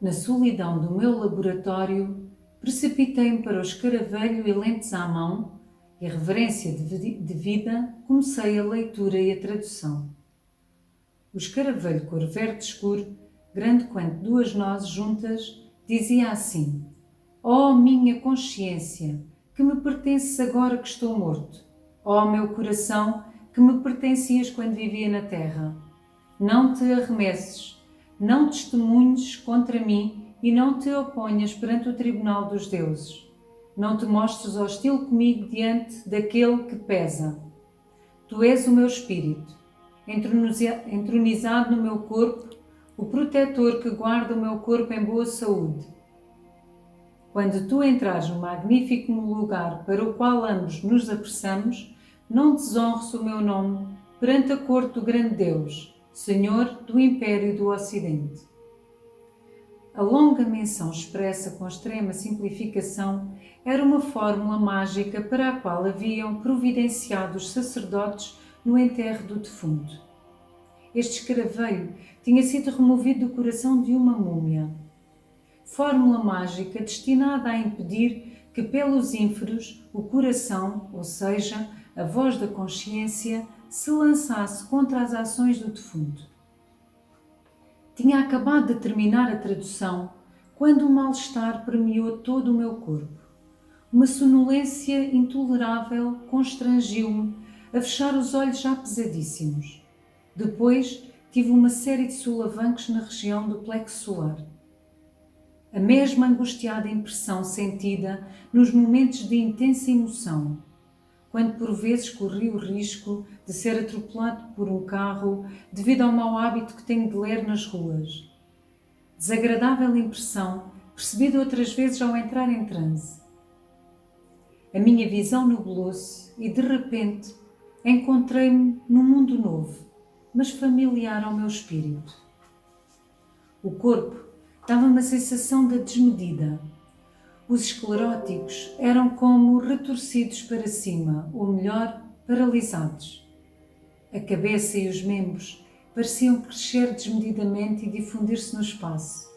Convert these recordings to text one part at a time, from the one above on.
Na solidão do meu laboratório, precipitei-me para o escaravelho e lentes à mão e a reverência devida comecei a leitura e a tradução. O escaravelho cor verde escuro, grande quanto duas nozes juntas, dizia assim: ó minha consciência, que me pertences agora que estou morto. Ó meu coração, que me pertencias quando vivia na terra. Não te arremesses, não testemunhes contra mim e não te oponhas perante o tribunal dos deuses. Não te mostres hostil comigo diante daquele que pesa. Tu és o meu espírito, entronizado no meu corpo, o protetor que guarda o meu corpo em boa saúde. Quando tu entrares no magnífico lugar para o qual ambos nos apressamos, não desonres o meu nome perante a corte do grande Deus, Senhor do Império do Ocidente. A longa menção expressa com extrema simplificação era uma fórmula mágica para a qual haviam providenciado os sacerdotes no enterro do defunto. Este escaravelho tinha sido removido do coração de uma múmia. Fórmula mágica destinada a impedir que pelos ínferos o coração, ou seja, a voz da consciência, se lançasse contra as ações do defunto. Tinha acabado de terminar a tradução quando um mal-estar permeou todo o meu corpo. Uma sonolência intolerável constrangiu-me a fechar os olhos já pesadíssimos. Depois tive uma série de solavancos na região do plexo solar. A mesma angustiada impressão sentida nos momentos de intensa emoção, quando por vezes corri o risco de ser atropelado por um carro devido ao mau hábito que tenho de ler nas ruas. Desagradável impressão percebida outras vezes ao entrar em transe. A minha visão nublou-se e, de repente, encontrei-me num mundo novo, mas familiar ao meu espírito. O corpo dava-me a sensação da desmedida. Os escleróticos eram como retorcidos para cima, ou melhor, paralisados. A cabeça e os membros pareciam crescer desmedidamente e difundir-se no espaço.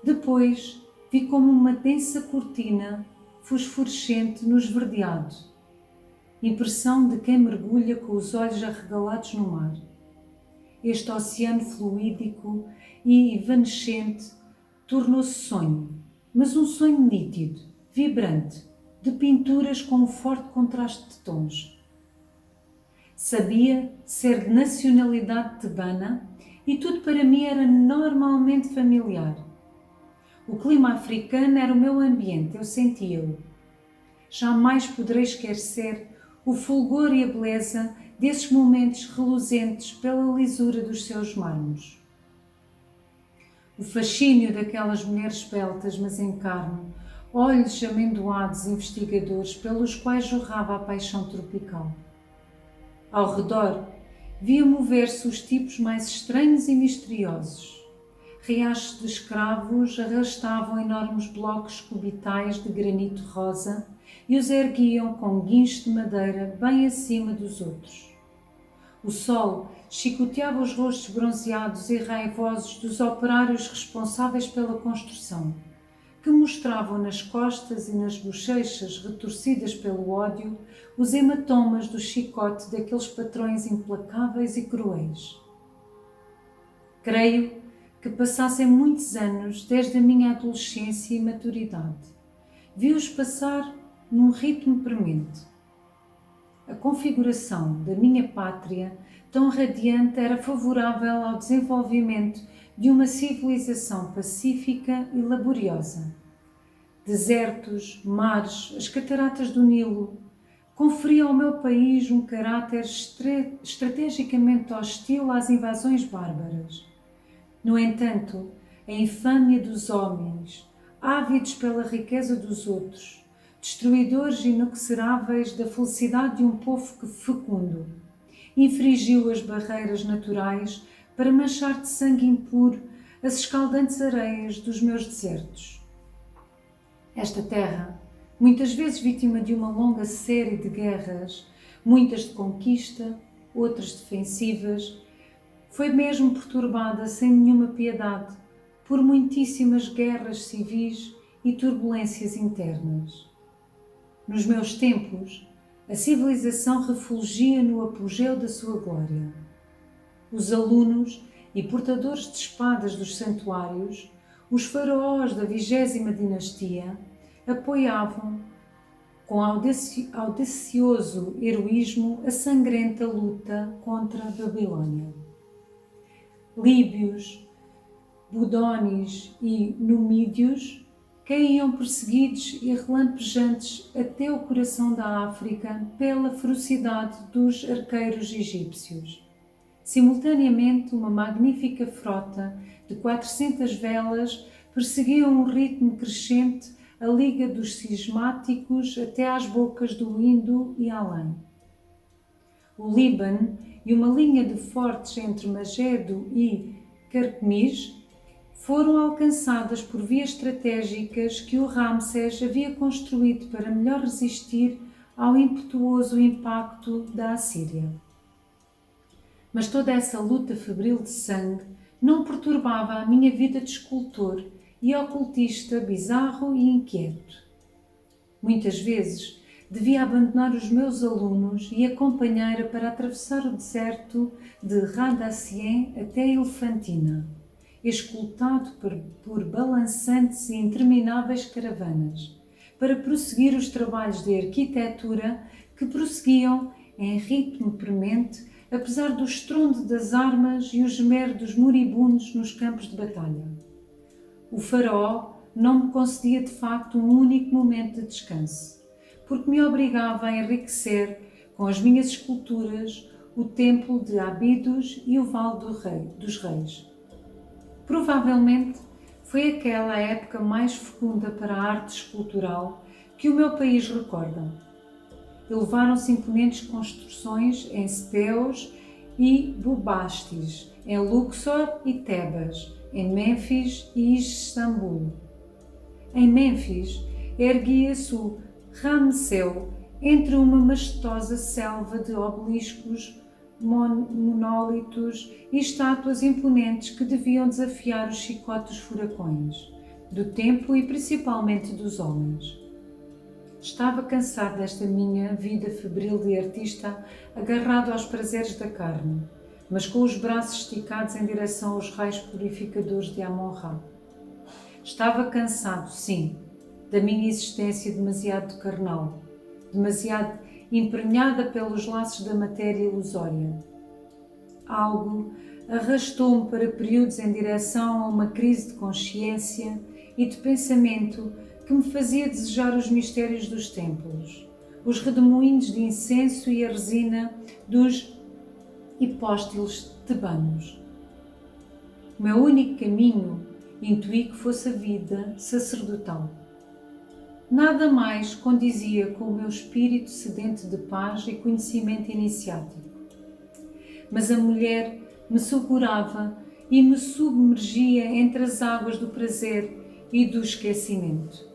Depois vi como uma densa cortina fosforescente no esverdeado. Impressão de quem mergulha com os olhos arregalados no mar. Este oceano fluídico e evanescente tornou-se sonho, mas um sonho nítido, vibrante, de pinturas com um forte contraste de tons. Sabia ser de nacionalidade tebana e tudo para mim era normalmente familiar. O clima africano era o meu ambiente, eu sentia-o. Jamais poderei esquecer o fulgor e a beleza desses momentos reluzentes pela lisura dos seus mármores. O fascínio daquelas mulheres esbeltas, mas em carne, olhos amendoados investigadores pelos quais jorrava a paixão tropical. Ao redor, via mover-se os tipos mais estranhos e misteriosos. Riachos de escravos arrastavam enormes blocos cubitais de granito rosa e os erguiam com guinchos de madeira bem acima dos outros. O sol chicoteava os rostos bronzeados e raivosos dos operários responsáveis pela construção, que mostravam nas costas e nas bochechas retorcidas pelo ódio os hematomas do chicote daqueles patrões implacáveis e cruéis. Creio que passassem muitos anos desde a minha adolescência e maturidade. Vi-os passar num ritmo premente. A configuração da minha pátria, tão radiante, era favorável ao desenvolvimento de uma civilização pacífica e laboriosa. Desertos, mares, as cataratas do Nilo, conferiam ao meu país um caráter estrategicamente hostil às invasões bárbaras. No entanto, a infâmia dos homens, ávidos pela riqueza dos outros, destruidores inexoráveis da felicidade de um povo fecundo, infringiu as barreiras naturais para manchar de sangue impuro as escaldantes areias dos meus desertos. Esta terra, muitas vezes vítima de uma longa série de guerras, muitas de conquista, outras defensivas, foi mesmo perturbada sem nenhuma piedade por muitíssimas guerras civis e turbulências internas. Nos meus tempos, a civilização refulgia no apogeu da sua glória. Os alunos e portadores de espadas dos santuários, os faraós da 20ª dinastia, apoiavam com audacioso heroísmo a sangrenta luta contra a Babilônia. Líbios, Budonis e Numídios caíam perseguidos e relampejantes até o coração da África pela ferocidade dos arqueiros egípcios. Simultaneamente, uma magnífica frota de 400 velas perseguia a um ritmo crescente a liga dos cismáticos até às bocas do Indo e além. O Líbano e uma linha de fortes entre Magedo e Carquemis foram alcançadas por vias estratégicas que o Ramsés havia construído para melhor resistir ao impetuoso impacto da Assíria. Mas toda essa luta febril de sangue não perturbava a minha vida de escultor e ocultista bizarro e inquieto. Muitas vezes devia abandonar os meus alunos e a companheira para atravessar o deserto de Radassien até Elefantina, escoltado por balançantes e intermináveis caravanas, para prosseguir os trabalhos de arquitetura que prosseguiam em ritmo premente, apesar do estrondo das armas e o gemer dos moribundos nos campos de batalha. O faraó não me concedia de facto um único momento de descanso, porque me obrigava a enriquecer com as minhas esculturas o templo de Abidos e o Vale dos Reis. Provavelmente foi aquela a época mais fecunda para a arte escultural que o meu país recorda. Elevaram-se imponentes construções em Speos e Bubastis, em Luxor e Tebas, em Mênfis e Istambul. Em Mênfis erguia-se o Ramseu entre uma majestosa selva de obeliscos, monólitos e estátuas imponentes que deviam desafiar os chicotes furacões do tempo e principalmente dos homens. Estava cansado desta minha vida febril de artista agarrado aos prazeres da carne, mas com os braços esticados em direção aos raios purificadores de Amon-Ra. Estava cansado, sim, da minha existência demasiado carnal, demasiado emprenhada pelos laços da matéria ilusória. Algo arrastou-me para períodos em direção a uma crise de consciência e de pensamento que me fazia desejar os mistérios dos templos, os redemoinhos de incenso e a resina dos hipóstilos tebanos. O meu único caminho intuí que fosse a vida sacerdotal. Nada mais condizia com o meu espírito sedento de paz e conhecimento iniciático. Mas a mulher me segurava e me submergia entre as águas do prazer e do esquecimento.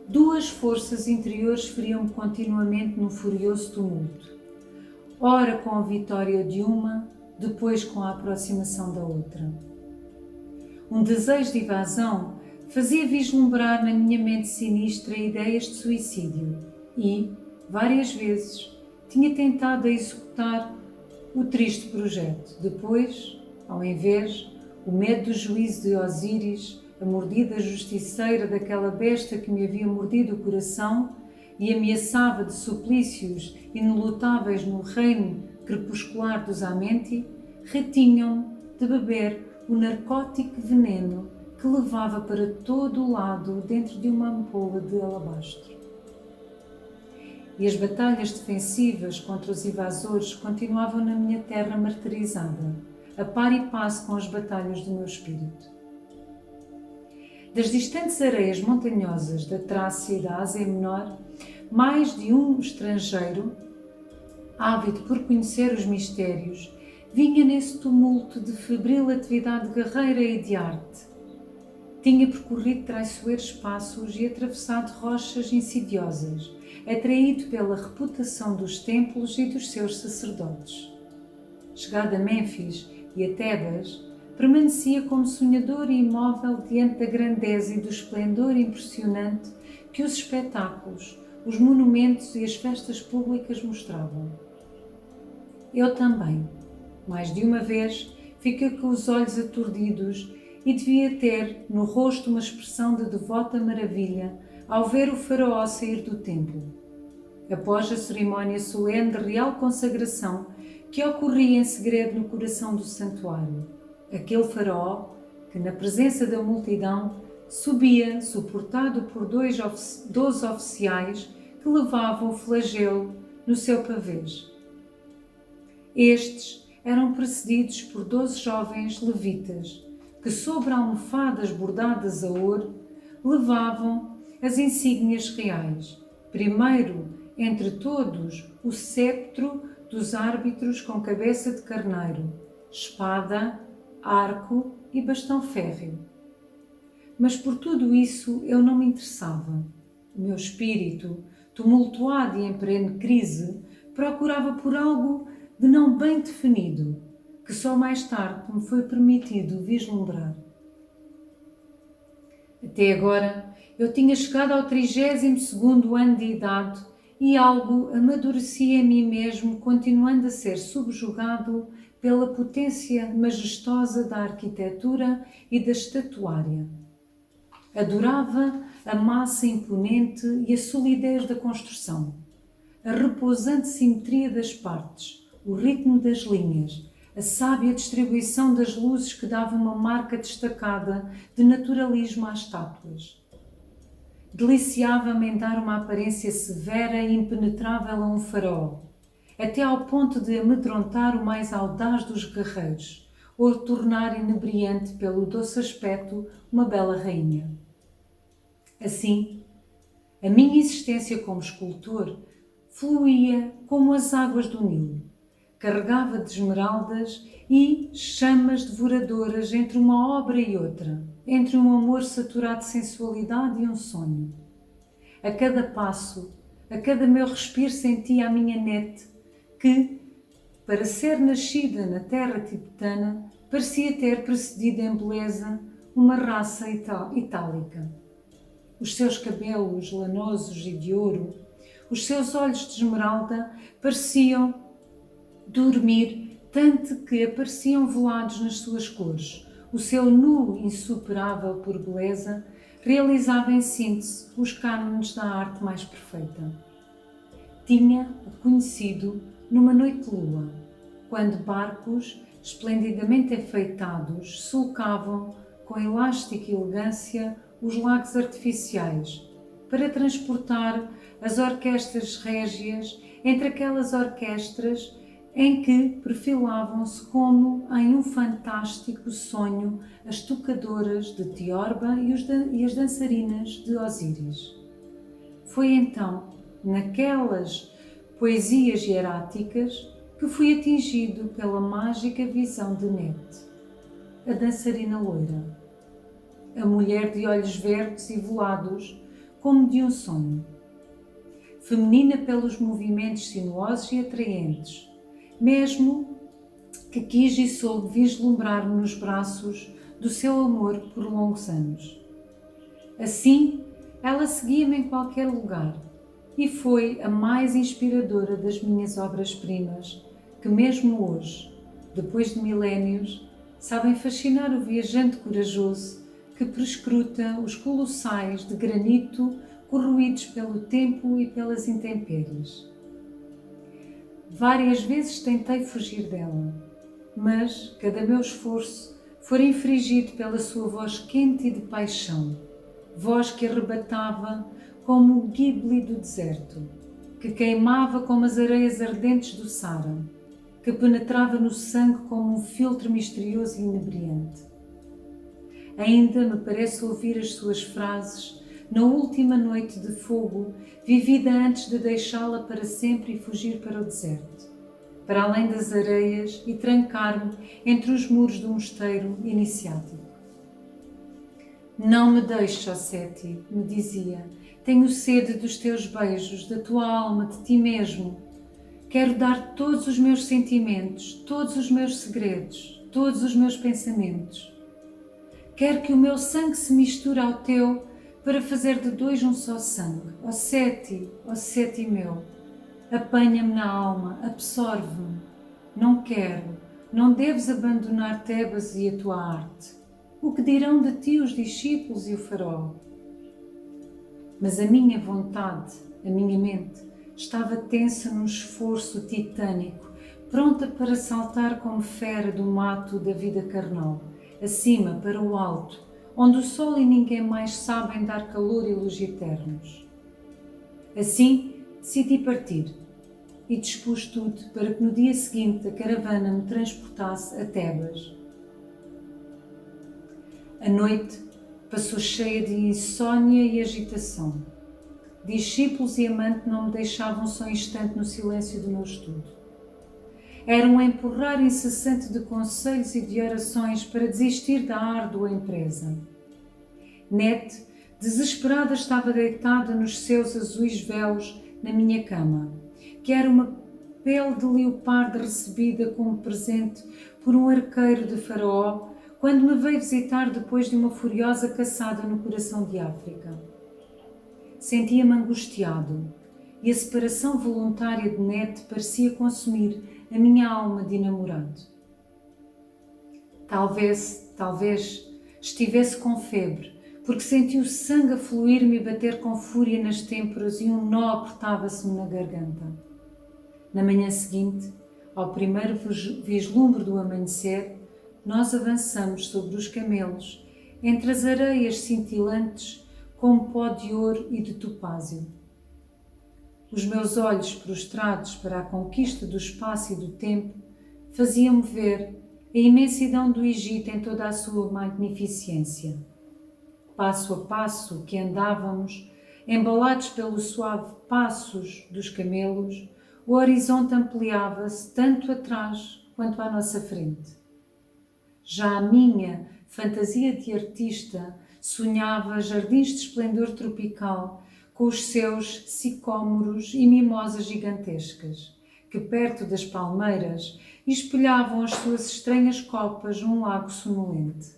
Duas forças interiores feriam-me continuamente num furioso tumulto, ora com a vitória de uma, depois com a aproximação da outra. Um desejo de evasão fazia vislumbrar na minha mente sinistra ideias de suicídio e, várias vezes, tinha tentado executar o triste projeto. Depois, ao invés, o medo do juízo de Osíris, a mordida justiceira daquela besta que me havia mordido o coração e ameaçava de suplícios inelutáveis no reino crepuscular dos Amenti, retinham-me de beber o narcótico veneno que levava para todo o lado dentro de uma ampola de alabastro. E as batalhas defensivas contra os invasores continuavam na minha terra martirizada, a par e passo com as batalhas do meu espírito. Das distantes areias montanhosas da Trácia e da Ásia Menor, mais de um estrangeiro, ávido por conhecer os mistérios, vinha nesse tumulto de febril atividade guerreira e de arte. Tinha percorrido traiçoeiros passos e atravessado rochas insidiosas, atraído pela reputação dos templos e dos seus sacerdotes. Chegado a Mênfis e a Tebas, permanecia como sonhador e imóvel diante da grandeza e do esplendor impressionante que os espetáculos, os monumentos e as festas públicas mostravam. Eu também, mais de uma vez, fiquei com os olhos aturdidos e devia ter no rosto uma expressão de devota maravilha ao ver o faraó sair do templo. Após a cerimónia solene de real consagração que ocorria em segredo no coração do santuário, aquele faraó, que na presença da multidão subia, suportado por 12 oficiais que levavam o flagelo no seu pavês. Estes eram precedidos por 12 jovens levitas, que sobre almofadas bordadas a ouro levavam as insígnias reais. Primeiro, entre todos, o cetro dos árbitros com cabeça de carneiro, espada, arco e bastão férreo. Mas por tudo isso eu não me interessava. O meu espírito, tumultuado e em perene crise, procurava por algo de não bem definido, que só mais tarde me foi permitido vislumbrar. Até agora eu tinha chegado ao 32º ano de idade e algo amadurecia em mim mesmo, continuando a ser subjugado pela potência majestosa da arquitetura e da estatuária. Adorava a massa imponente e a solidez da construção, a repousante simetria das partes, o ritmo das linhas, a sábia distribuição das luzes que dava uma marca destacada de naturalismo às estátuas. Deliciava-me em dar uma aparência severa e impenetrável a um faraó, até ao ponto de amedrontar o mais audaz dos guerreiros, ou tornar inebriante pelo doce aspecto uma bela rainha. Assim, a minha existência como escultor fluía como as águas do Nilo, carregava de esmeraldas e chamas devoradoras entre uma obra e outra, entre um amor saturado de sensualidade e um sonho. A cada passo, a cada meu respiro sentia a minha nete que, para ser nascida na terra tibetana, parecia ter precedido em beleza uma raça itálica. Os seus cabelos lanosos e de ouro, os seus olhos de esmeralda pareciam dormir, tanto que apareciam velados nas suas cores. O seu nu insuperável por beleza realizava em síntese os cânones da arte mais perfeita. Tinha-o conhecido numa noite de lua, quando barcos esplendidamente enfeitados sulcavam com elástica elegância os lagos artificiais para transportar as orquestras régias entre aquelas orquestras em que perfilavam-se como em um fantástico sonho as tocadoras de Tiorba e as dançarinas de Osíris. Foi então, naquelas poesias hieráticas, que fui atingido pela mágica visão de Nete, a dançarina loira, a mulher de olhos verdes e velados, como de um sonho, feminina pelos movimentos sinuosos e atraentes, mesmo que quis e soube vislumbrar-me nos braços do seu amor por longos anos. Assim, ela seguia-me em qualquer lugar e foi a mais inspiradora das minhas obras-primas, que mesmo hoje, depois de milénios, sabem fascinar o viajante corajoso que prescruta os colossais de granito corroídos pelo tempo e pelas intempéries. Várias vezes tentei fugir dela, mas cada meu esforço foi infringido pela sua voz quente e de paixão, voz que arrebatava como o ghibli do deserto, que queimava como as areias ardentes do Sara, que penetrava no sangue como um filtro misterioso e inebriante. Ainda me parece ouvir as suas frases na última noite de fogo, vivida antes de deixá-la para sempre e fugir para o deserto, para além das areias e trancar-me entre os muros do mosteiro iniciático. Não me deixes, ó Seti, me dizia, tenho sede dos teus beijos, da tua alma, de ti mesmo. Quero dar todos os meus sentimentos, todos os meus segredos. todos os meus pensamentos. Quero que o meu sangue se misture ao teu para fazer de dois um só sangue. Ó Seti meu, apanha-me na alma, absorve-me. Não quero, não deves abandonar Tebas e a tua arte. O que dirão de ti os discípulos e o faraó? Mas a minha vontade, a minha mente, estava tensa num esforço titânico, pronta para saltar como fera do mato da vida carnal, acima, para o alto, onde o sol e ninguém mais sabem dar calor e luz eternos. Assim, decidi partir e dispus tudo para que no dia seguinte a caravana me transportasse a Tebas. A noite passou cheia de insônia e agitação. Discípulos e amante não me deixavam só um instante no silêncio do meu estudo. Era um empurrar incessante de conselhos e de orações para desistir da árdua empresa. Net, desesperada, estava deitada nos seus azuis véus na minha cama, que era uma pele de leopardo recebida como presente por um arqueiro de Faraó quando me veio visitar depois de uma furiosa caçada no coração de África. Sentia-me angustiado e a separação voluntária de Net parecia consumir a minha alma de namorado. Talvez estivesse com febre, porque senti o sangue a fluir-me e bater com fúria nas têmporas e um nó apertava-se-me na garganta. Na manhã seguinte, ao primeiro vislumbre do amanhecer, nós avançamos sobre os camelos, entre as areias cintilantes como pó de ouro e de topázio. Os meus olhos prostrados para a conquista do espaço e do tempo faziam-me ver a imensidão do Egito em toda a sua magnificência. Passo a passo que andávamos, embalados pelos suaves passos dos camelos, o horizonte ampliava-se tanto atrás quanto à nossa frente. Já a minha fantasia de artista sonhava jardins de esplendor tropical com os seus sicômoros e mimosas gigantescas, que perto das palmeiras espelhavam as suas estranhas copas num lago sonolente.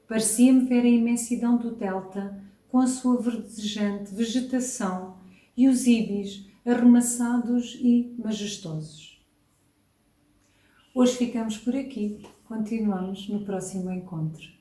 Parecia-me ver a imensidão do delta com a sua verdejante vegetação e os ibis arremessados e majestosos. Hoje ficamos por aqui, continuamos no próximo encontro.